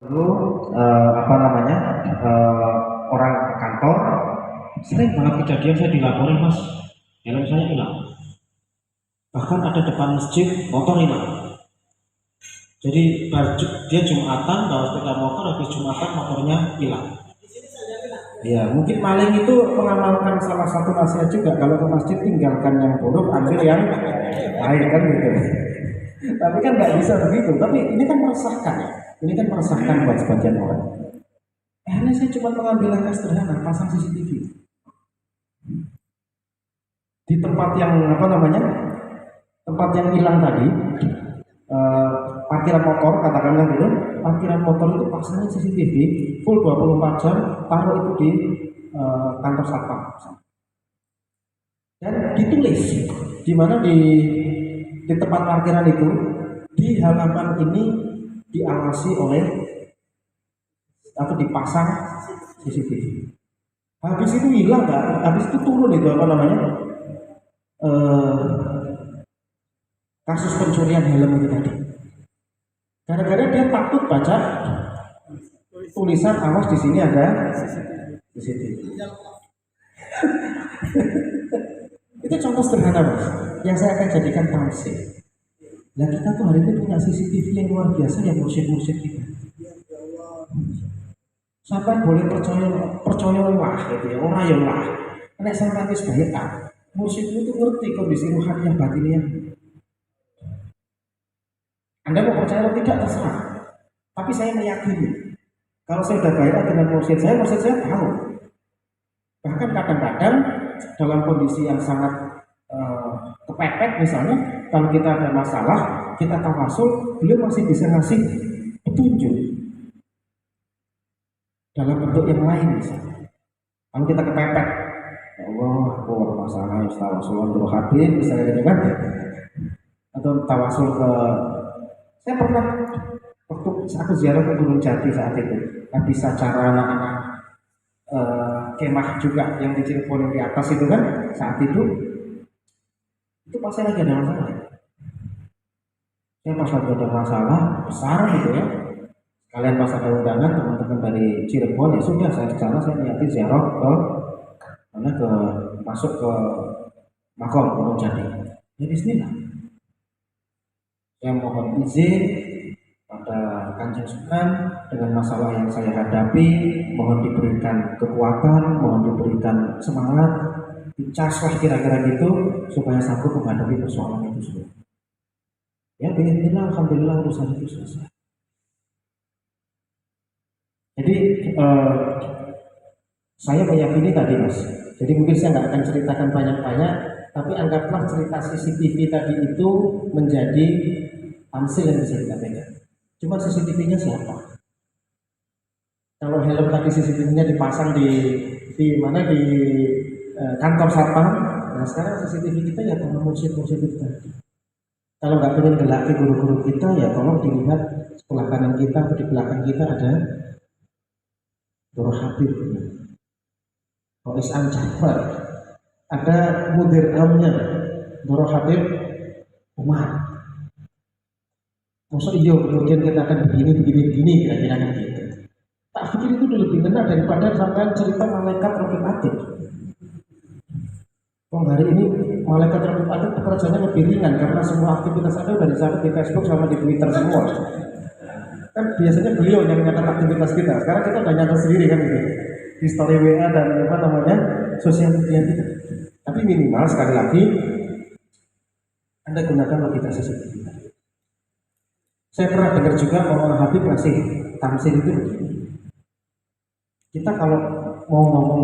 Dulu apa namanya orang ke kantor sering banget kejadian saya dilaporin mas helm saya hilang, bahkan ada depan masjid motor hilang. Jadi dia Jumatan bawa sepeda motor, habis Jumatan motornya hilang. Ya mungkin maling itu mengamalkan salah satu nasihat juga, kalau ke masjid tinggalkan yang buruk ambil yang baik kan gitu. Tapi kan nggak bisa begitu. Tapi ini kan meresahkan ya. Ini kan meresahkan buat sebagian orang. Akhirnya saya cuma mengambil langkah sederhana, pasang CCTV di tempat yang apa namanya, tempat yang hilang tadi. Parkiran motor, katakanlah gitu, parkiran motor itu pasangnya CCTV full 24 jam, taruh itu di kantor satpam dan ditulis di mana di tempat parkiran itu, di halaman ini diawasi oleh atau dipasang CCTV. Habis itu hilang nggak? Habis itu turun itu apa namanya, kasus pencurian helm itu tadi. Gara-gara dia takut baca tulisan awas di sini ada CCTV. Itu contoh sederhana mas, yang saya akan jadikan tamsil. Nah kita tuh hari ini punya CCTV yang luar biasa, yang mursyid-mursyid kita. Sampai boleh percaya lah gitu ya, orang yang lah. Karena sampai habis bayar, mursyid itu ngerti kondisi rohani yang batinnya. Anda mau percaya atau tidak terserah. Tapi saya meyakini, kalau saya sudah bayar dengan mursyid saya tahu. Bahkan kadang-kadang dalam kondisi yang sangat kepepet misalnya, kalau kita ada masalah, kita tawasul, beliau masih bisa ngasih petunjuk dalam bentuk yang lain misalnya. Kalau kita kepepet, ya Allah, aku masalah tawasul untuk Habib misalnya gitu kan, atau tawasul ke, saya pernah waktu aku ziarah ke Gunung Jati saat itu, habis acara anak-anak kemah juga yang di Cirebon di atas itu kan, saat itu pas saya lagi ada masalah. Saya pas lagi ada masalah besar gitu ya, kalian pas ada undangan teman-teman dari Cirebon, ya sudah saya ke sana, saya niati ziarah ke mana, ke masuk ke makom Gunung Jati. Ya bismillah, saya mohon izin pada Kanjeng Sunan dengan masalah yang saya hadapi, mohon diberikan kekuatan, mohon diberikan semangat, dicaslah kira-kira gitu supaya sanggup menghadapi persoalan itu semua. Ya bismillah, alhamdulillah urusan itu selesai. Jadi saya meyakini tadi mas, jadi mungkin saya nggak akan ceritakan banyak-banyak, tapi anggaplah cerita CCTV tadi itu menjadi tamsil yang bisa kita pegang. Cuma CCTV-nya siapa? Kalau helm tadi CCTV-nya dipasang di mana, di kantor satpam. Nah sekarang CCTV kita ya tolong mursyid-mursyid itu tadi. Kalau nggak pengen gelaki guru-guru kita, ya tolong dilihat sebelah kanan kita atau di belakang kita ada Doro Habib, Rois Anjafar, ada mudir amnya Doro Habib Umar. Maksud iya kemudian kita akan begini kira-kira kan gitu. Tak pikir itu udah lebih benar daripada sampai cerita malaikat Rabbul Atid. Hari ini malaikat Rabbul Atid pekerjaannya lebih ringan karena semua aktivitas Anda sudah dicatat di Facebook sama di Twitter semua. Kan biasanya beliau yang mencatat aktivitas kita. Sekarang kita udah nyatat sendiri kan gitu, di story WA dan apa namanya sosial media kita. Tapi minimal sekali lagi Anda gunakan logika CCTV. Saya pernah dengar juga bahwa Habib ngasih tamsil itu begini. Kita kalau mau ngomong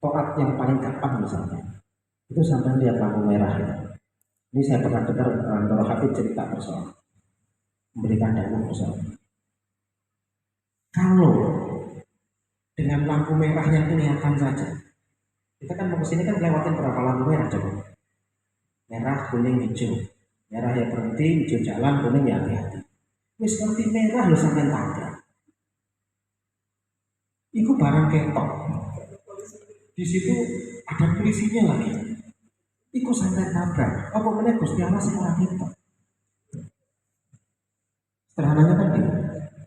toat yang paling gampang misalnya, itu sampai lihat lampu merah ya. Ini saya pernah dengar Doro Habib cerita persoalan, memberikan dakwah persoalan. Kalau dengan lampu merahnya itu kelihatan saja, kita kan mau kesini kan lewatin berapa lampu merah coba? Merah, kuning, hijau. Merah ya berhenti, hijau jalan, kuning ya hati-hati. Wis seperti merah lo sampai tabrak. Itu barang ketok. Di situ ada polisinya lagi. Iku sampai tabrak. Apa meneh Gusti Allah sing ora ketok. Sederhananya kan gitu.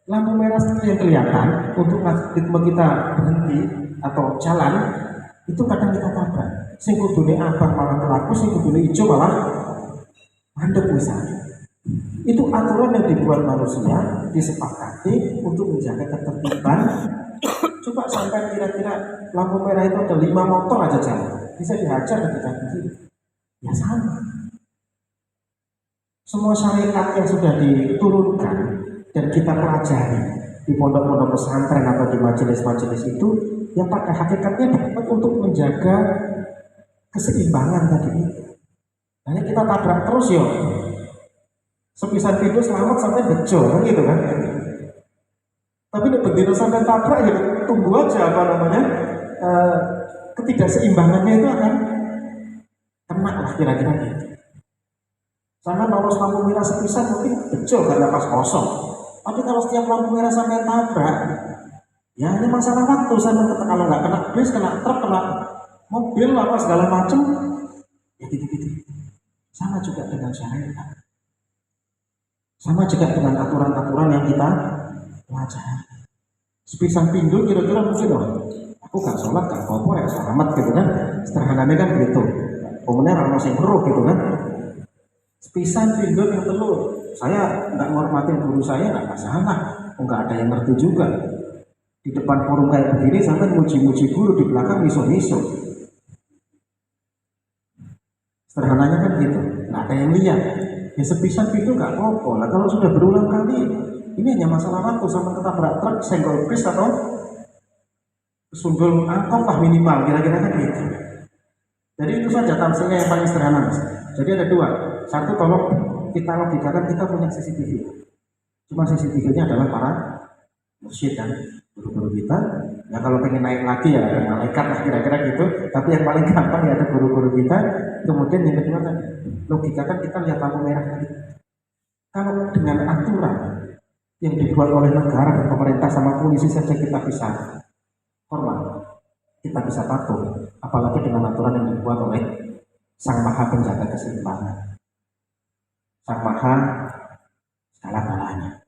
lampu merah yang kelihatan untuk ritme kita berhenti atau jalan itu kadang kita tabrak. Sing kudune abang malah melaku, sing kudune hijau malah mandek misalnya. Itu aturan yang dibuat manusia, disepakati untuk menjaga ketertiban. Coba sampai kira-kira lampu merah itu ada 5 motor aja jalan, bisa dihajar ketika di ya sama. Semua syariat yang sudah diturunkan dan kita pelajari di pondok-pondok pesantren atau di majelis-majelis itu, yang pada hakikatnya dapat untuk menjaga keseimbangan tadi. Hanya kita tabrak terus ya, sepisan pintu selamat sampai bejo, kan gitu kan? Tapi begitu sampai tabrak ya tunggu aja apa namanya ketidakseimbangannya itu akan kena lah kira-kira gitu. Sama kalau lampu merah sepisan mungkin bejo karena pas kosong. Tapi kalau setiap lampu merah sampai tabrak, ya ini masalah waktu. Sampai kalau nggak kena bis, kena truk, kena mobil apa segala macam, ya gitu-gitu. Sama juga dengan syariat. Sama juga dengan aturan-aturan yang kita pelajari. Sepisan pintu kira-kira mungkin aku gak sholat, gak kompor ya selamat gitu kan. Sederhananya kan gitu. Kemudian orang masih keruh gitu kan. Sepisan pintu yang telur, saya nggak menghormatin guru saya nggak masalah, nggak ada yang ngerti juga. Di depan forum kayak begini sampai muji-muji guru, di belakang miso-miso. Sederhananya kan gitu, nggak ada yang lihat. Ya sepisan pintu nggak apa-apa. Nah kalau sudah berulang kali, ini hanya masalah waktu sama ketabrak truk, senggol bis atau sundul angkot lah minimal, kira-kira kan gitu. Jadi itu saja tamsilnya yang paling sederhana mas. Jadi ada dua. Satu, tolong kita logikakan kita punya CCTV. Cuma CCTV-nya adalah para mursyid dan guru-guru kita. Ya kalau pengen naik lagi ya ada malaikat lah kira-kira gitu. Tapi yang paling gampang ya ada guru-guru kita. Kemudian yang kedua kan logikakan kita lihat lampu merah tadi. Kalau dengan aturan yang dibuat oleh negara dan pemerintah sama polisi saja kita bisa hormat, kita bisa patuh. Apalagi dengan aturan yang dibuat oleh Sang Maha Penjaga Keseimbangan, Sang Maha segala-galanya.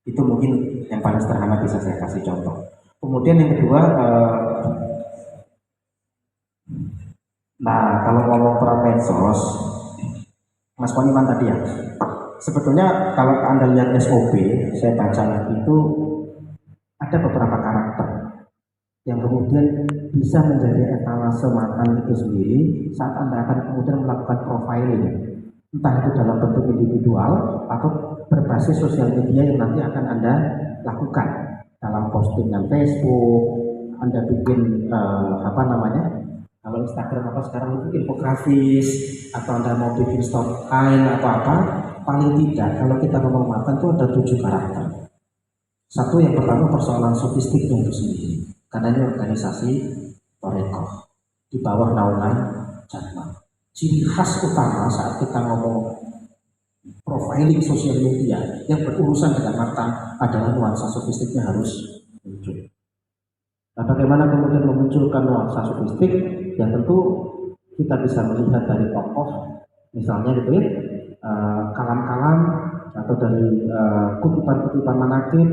Itu mungkin yang paling sederhana bisa saya kasih contoh. Kemudian yang kedua, nah kalau ngomong peran medsos, Mas Poniman tadi ya, sebetulnya kalau Anda lihat SOP, saya baca itu ada beberapa karakter yang kemudian bisa menjadi etalase mantan itu sendiri saat Anda akan kemudian melakukan profiling, entah itu dalam bentuk individual atau berbasis sosial media yang nanti akan Anda lakukan dalam postingan Facebook. Anda bikin apa namanya, kalau Instagram apa sekarang itu infografis, atau Anda mau bikin stock line atau apa, paling tidak kalau kita ngomong mantan itu ada 7 karakter. Satu, yang pertama persoalan sofistiknya itu sendiri, karena ini organisasi Torekoh di bawah naungan Jatma. Ciri khas utama saat kita ngomong profiling sosial media yang berurusan dengan mantan adalah nuansa sofistiknya harus muncul. Nah, bagaimana kemudian memunculkan nuansa sofistik? Yang tentu kita bisa melihat dari tokoh, misalnya gitu ya, kalam-kalam atau dari kutipan-kutipan manaqib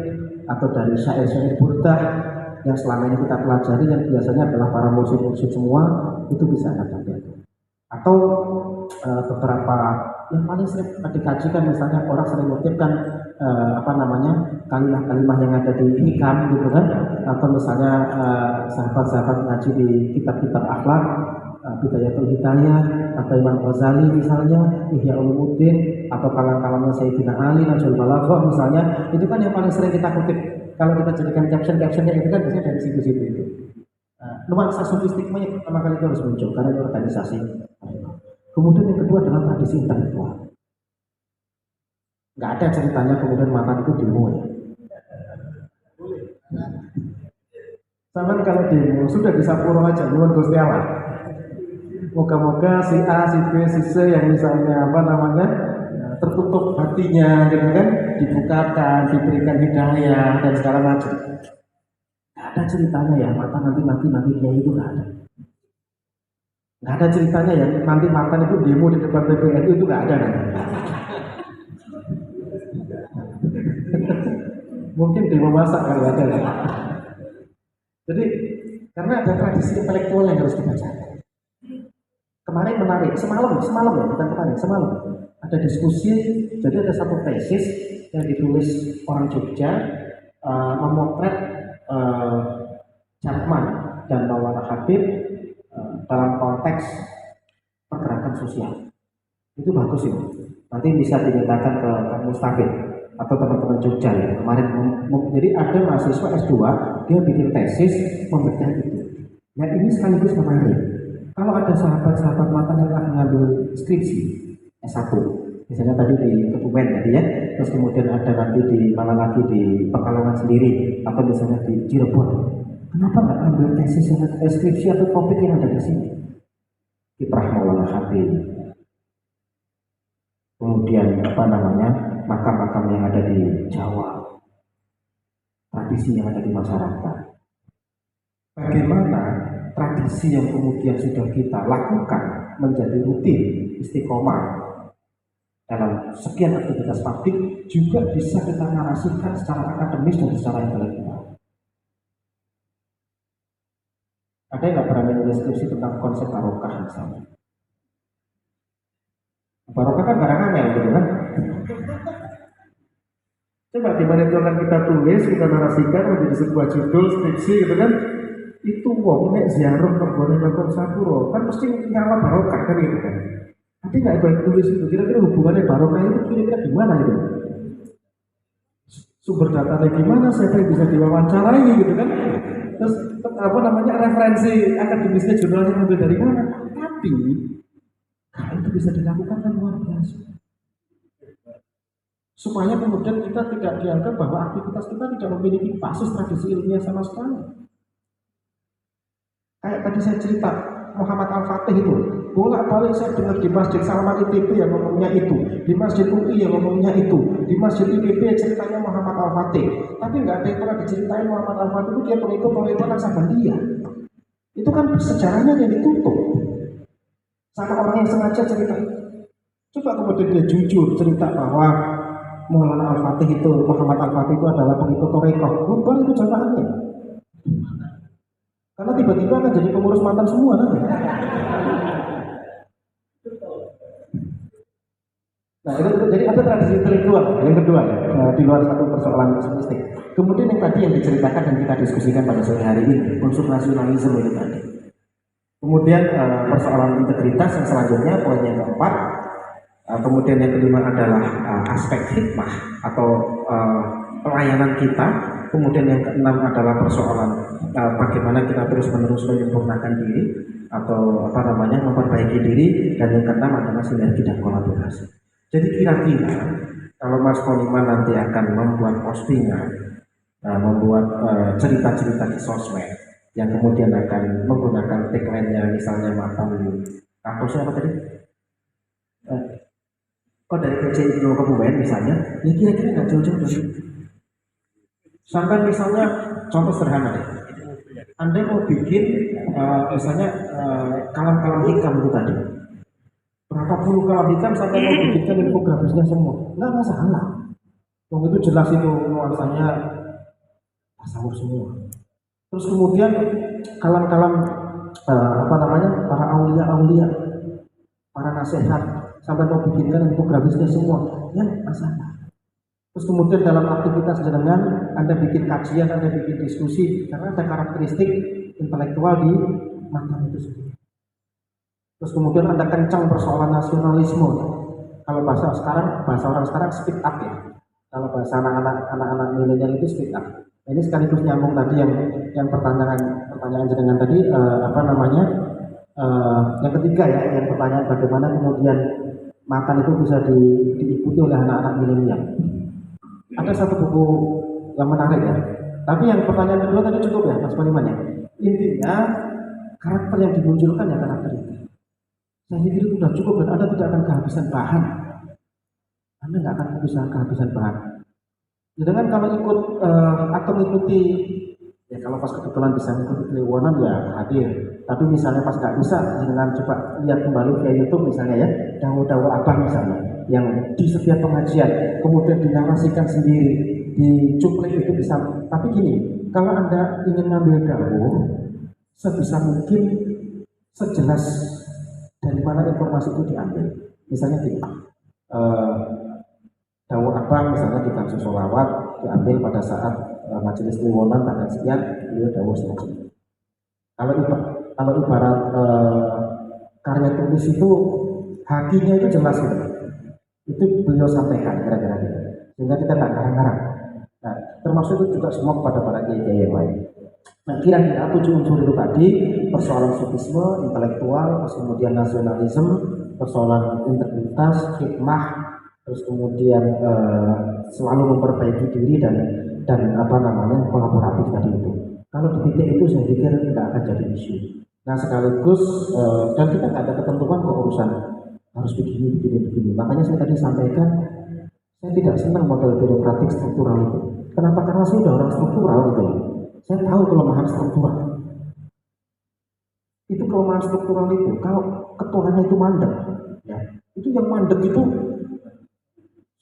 atau dari syair-syair burdah yang selama ini kita pelajari yang biasanya adalah para mursyid-mursyid semua, itu bisa Anda pelajari. Atau beberapa yang paling sering dikajikan, misalnya orang sering mengutipkan apa namanya, kalimat-kalimat yang ada di hikam gitu kan, atau misalnya sahabat-sahabat ngaji di kitab-kitab akhlak, Bidayatul Hidayah atau Imam Ghazali misalnya, Ihya Ulumuddin, atau kalam-kalamnya Sayyidina Ali, Najul Balaghah misalnya, itu kan yang paling sering kita kutip. Kalau kita jadikan caption-captionnya itu kan biasanya dari situ-situ itu. Nuansa sofistiknya yang pertama kali itu harus muncul karena itu organisasi. Kemudian yang kedua adalah tradisi intelektual. Nggak ada ceritanya kemudian mantan itu demo ya. Sama kalau demo sudah bisa pura aja, nuwun Gusti Allah. Moga-moga si A, si B, si C yang misalnya apa namanya tertutup hatinya, gitu kan, dibukakan, diberikan hidayah dan segala macam. Nggak ada ceritanya ya mantan nanti dia itu nggak ada. Nggak ada ceritanya ya nanti mantan itu demo di depan PBNU itu nggak ada nanti. Mungkin demo masak kalau ada ya. Jadi karena ada tradisi intelektual yang harus dibaca. Kemarin menarik, semalam ya, bukan kemarin, semalam ada diskusi. Jadi ada satu tesis yang ditulis orang Jogja memotret Chapman dan Maulana Habib dalam konteks pergerakan sosial. Itu bagus itu. Nanti bisa dimintakan ke Kang Mustafid atau teman-teman Jogja ya. Kemarin jadi ada mahasiswa S2 dia bikin tesis membedah itu. Nah ini sekaligus menarik. Kalau ada sahabat-sahabat mata yang akan mengambil skripsi S1, misalnya tadi di Kebumen tadi ya, terus kemudian ada nanti di mana lagi di Pekalongan sendiri atau misalnya di Cirebon, kenapa nggak ambil tesis yang skripsi atau topik yang ada di sini? Kiprah Maulana Habib, kemudian makam-makam yang ada di Jawa, tradisi yang ada di masyarakat. Bagaimana tradisi yang kemudian sudah kita lakukan menjadi rutin istiqomah dalam sekian aktivitas publik juga bisa kita narasikan secara akademis dan secara intelektual. Ada yang nggak berani nulis skripsi tentang konsep barokah misalnya? Barokah kan barang aneh gitu kan? Coba dimana kita tulis, kita narasikan menjadi sebuah judul skripsi gitu kan? Itu wong nek ziarah kerbone makom sakura kan mesti nyala barokah kan gitu kan. Tapi nggak boleh tulis itu. Kira-kira hubungannya barokah itu kira-kira gimana itu? Sumber datanya gimana? Siapa yang bisa diwawancarai gitu kan? Terus referensi akademisnya jurnalnya ambil dari mana? Tapi kalau itu bisa dilakukan kan luar biasa. Supaya kemudian kita tidak dianggap bahwa aktivitas kita tidak memiliki basis tradisi ilmiah sama sekali. Kayak tadi saya cerita Muhammad Al-Fatih itu, bolak-balik saya dengar di Masjid Salman ITB yang ngomongnya itu, di Masjid UI yang ngomongnya itu, di Masjid IPB ceritanya Muhammad Al-Fatih. Tapi nggak ada yang pernah diceritain Muhammad Al-Fatih itu dia pengikut Naksabandia. Itu kan sejarahnya yang ditutup sama orang yang sengaja cerita. Coba kemudian dia jujur cerita bahwa Maulana Al-Fatih itu, Muhammad Al-Fatih itu adalah pengikut Torekoh, bubar itu jamaahnya. Karena tiba-tiba akan jadi pengurus mantan semua nanti. Nah itu jadi ada tradisi intelektual yang kedua ya, di luar satu persoalan mistik. Kemudian yang tadi yang diceritakan dan kita diskusikan pada sore hari ini unsur nasionalisme itu tadi. Kemudian persoalan integritas yang selanjutnya poin yang keempat. Kemudian yang kelima adalah aspek hikmah atau pelayanan kita. Kemudian yang keenam adalah persoalan bagaimana kita terus-menerus menyempurnakan diri atau memperbaiki diri, dan yang keenam adalah sinergi dan kolaborasi. Jadi kira-kira kalau Mas Poniman nanti akan membuat postingan, membuat cerita-cerita di sosmed yang kemudian akan menggunakan tagline-nya misalnya makan kampusnya apa tadi? Dari PC Ibnu Kebumen misalnya, ya kira-kira nggak jauh-jauh dari sampai misalnya contoh sederhana deh, Anda mau bikin misalnya kalam-kalam hikam itu tadi, berapa puluh kalam hikam sampai mau bikinkan infografisnya semua, nggak masalah. Wong itu jelas itu nuansanya tasawuf semua. Terus kemudian kalam-kalam para aulia-aulia, para nasihat sampai mau bikinkan infografisnya semua, ya masalah. Terus kemudian dalam aktivitas jenengan Anda bikin kajian, Anda bikin diskusi, karena ada karakteristik intelektual di mantan itu sendiri. Terus kemudian Anda kencang persoalan nasionalisme. Kalau bahasa orang sekarang speak up ya. Kalau bahasa anak-anak milenial itu speak up. Nah, ini sekaligus nyambung tadi yang pertanyaan jenengan tadi yang ketiga ya, yang pertanyaan bagaimana kemudian makan itu bisa diikuti oleh anak-anak milenial. Ada satu buku yang menarik ya. Tapi yang pertanyaan kedua tadi cukup ya, Mas Poniman ya. Intinya karakter yang dimunculkan ya karakter itu. Saya pikir itu sudah cukup dan Anda tidak akan kehabisan bahan. Anda nggak akan bisa kehabisan bahan. Sedangkan kalau ikut atau mengikuti, ya kalau pas kebetulan bisa mengikuti Kliwonan ya hadir. Tapi misalnya pas nggak bisa, dengan coba lihat kembali via YouTube misalnya ya, dawa-dawa abah misalnya, yang di setiap pengajian kemudian dinarasikan sendiri, dicuplek itu bisa. Tapi gini, kalau Anda ingin ngambil dawuh, sebisa mungkin sejelas dari mana informasi itu diambil. Misalnya gini, dawuh apa misalnya di kasus sholawat diambil pada saat majelis liwonan tanggal sekian, beliau dawuh semacam. Kalau ibarat karya tulis itu hakinya itu jelas gitu. Itu beliau sampaikan kira-kira gitu. Sehingga kita nggak ngarang-ngarang. Nah, termasuk itu juga semua kepada para kiai yang lain. Nah, kira-kira 7 unsur itu tadi, persoalan sufisme, intelektual, terus kemudian nasionalisme, persoalan integritas, hikmah, terus kemudian selalu memperbaiki diri dan apa namanya kolaboratif tadi itu. Kalau di titik itu saya pikir tidak akan jadi isu. Nah sekaligus dan kita nggak ada ketentuan ke urusan harus begini. Makanya saya tadi sampaikan saya tidak senang model birokratik struktural itu. Kenapa? Karena saya sudah orang struktural gitu. Saya tahu kelemahan struktural. Itu kelemahan struktural itu. Kalau ketuanya itu mandek, ya, itu yang mandek itu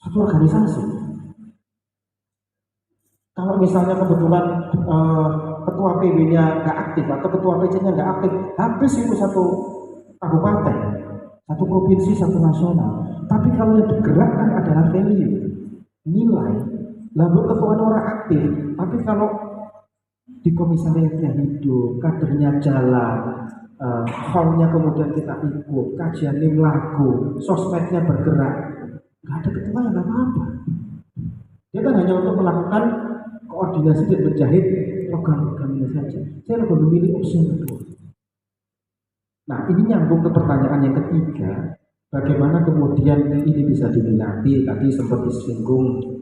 satu organisasi. Kalau misalnya kebetulan ketua PW-nya nggak aktif atau ketua PC-nya nggak aktif, habis itu satu kabupaten, satu provinsi, satu nasional. Tapi kalau yang digerakkan adalah value, nilai, lalu ketuanya orang aktif. Tapi kalau di komisariatnya hidup, kadernya jalan, hall-nya kemudian kita ikut, kajian lagu, sosmednya bergerak, nggak ada ketua yang nggak apa-apa. Dia kan hanya untuk melakukan koordinasi dan menjahit program-programnya saja. Saya lebih memilih opsi yang kedua. Nah, ini nyambung ke pertanyaan yang ketiga, bagaimana kemudian ini bisa diminati. Tadi sempat disinggung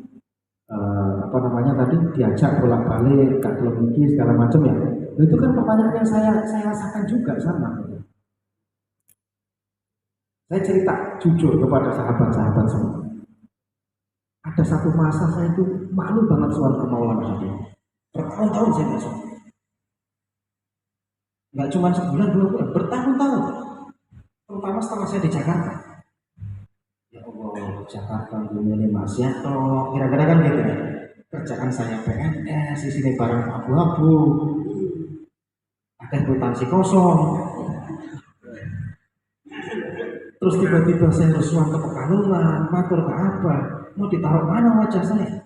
apa namanya tadi diajak bolak-balik, gak televisi segala macam ya. Itu kan pertanyaan yang saya rasakan juga sama. Saya cerita jujur kepada sahabat-sahabat semua. Ada satu masa saya itu malu banget soal kemauan tadi. Bertahun-tahun saya masuk. Nggak cuma sebulan, 2 bulan, bertahun-tahun. Terutama setelah saya di Jakarta. Ya Allah, Jakarta dunia maksiato, kira-kira kan gitu ya. Kerjaan saya PNS, di sini barang abu-abu, ada kwitansi kosong. Terus tiba-tiba saya rusuhan ke Pekalongan, matur ke apa? Mau ditaruh mana wajah saya?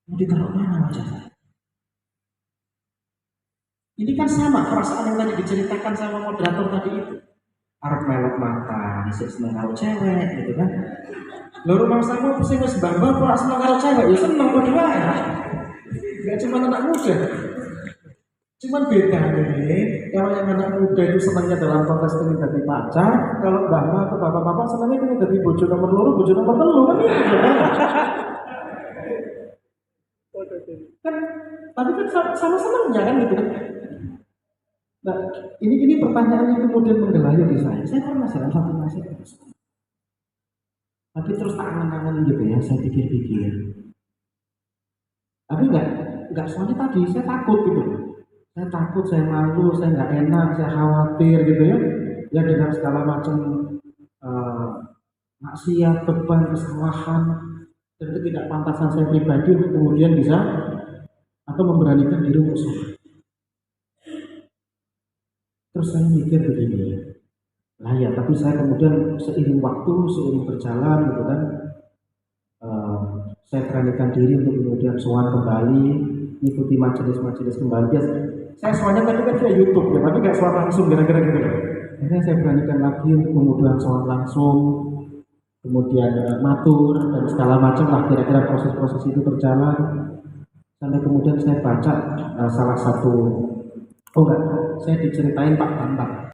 Mau ditaruh mana wajah saya? Ini kan sama perasaan yang tadi diceritakan sama moderator tadi itu. Arep melek mata, disik seneng karo cewek gitu kan. Lho rumah sama sing wis mbah-mbah kok seneng karo cewek ya seneng kok wae. Enggak cuma anak muda. Cuman beda nih, kalau yang anak muda itu senangnya dalam konteks ingin jadi pacar, kalau mbah-mbah atau bapak-bapak senangnya ingin jadi bojo nomor 2, bojo nomor 3 kan gitu kan. Kan tapi kan sama senangnya kan gitu kan. Nah, ini pertanyaan yang kemudian menggelayut di saya. Saya pernah dalam satu masa, tapi terus tak angan-angan gitu ya, saya pikir-pikir. Tapi enggak soalnya tadi saya takut gitu. Saya takut, saya malu, saya nggak enak, saya khawatir gitu ya. Ya dengan segala macam maksiat, beban, kesalahan, dan ketidakpantasan saya pribadi untuk kemudian bisa atau memberanikan diri untuk sholat. Terus saya mikir begini, lah ya, tapi saya kemudian seiring waktu, seiring berjalan gitu kan, saya beranikan diri untuk kemudian sowan kembali, ikuti majelis-majelis kembali. Saya soalnya tadi kan via YouTube ya, tapi nggak soal langsung kira-kira gitu. Akhirnya saya beranikan lagi untuk kemudian soal langsung, kemudian matur dan segala macam lah kira-kira proses-proses itu berjalan. Sampai kemudian saya baca salah satu, saya diceritain Pak Bambang.